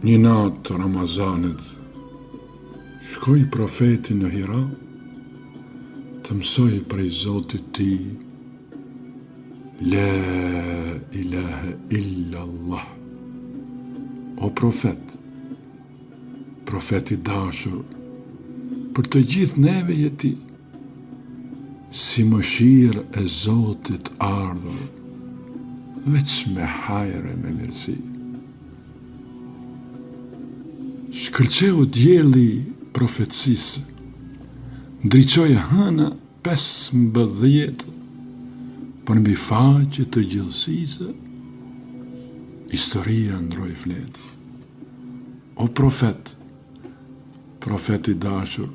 Një natë të Ramazanit, shkoi profeti në Hira të mësoj prej Zotit ti, La ilaha illa Allah. O profet, profeti dashur, për të gjithë neve jeti, si mëshirë e Zotit ardhur, veç me hajre me mirësi. Shkëlqeu djeli profecisë, ndriçoi hëna 15 për mbi faqe të gjithësisë, historia ndroi fletë. O profet, profeti dashur,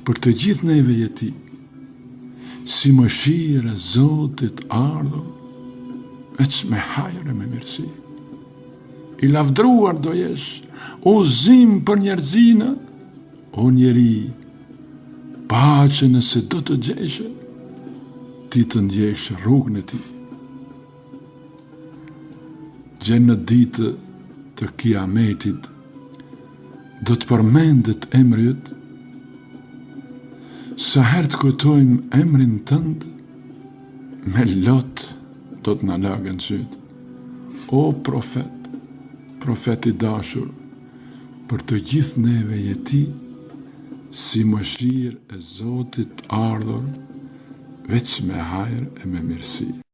për të gjithë neve jeti, si mëshirë e Zotit ardhur, veç me hajre me mirësi. I lavdruar do jesh, o zim për njerëzina, o njeri, paqe nëse do të gjeshe, ti të ndjeksh rrugën e ti. Gjenë në ditë të kiametit, do të përmendet emri yt, sa herë të kujtojmë emrin tënd, me lot do të na lagën syt. O profet, profeti dashur, për të gjithë neve jeti, si mëshirë e Zotit ardhur, veç me hajër e me mirësi.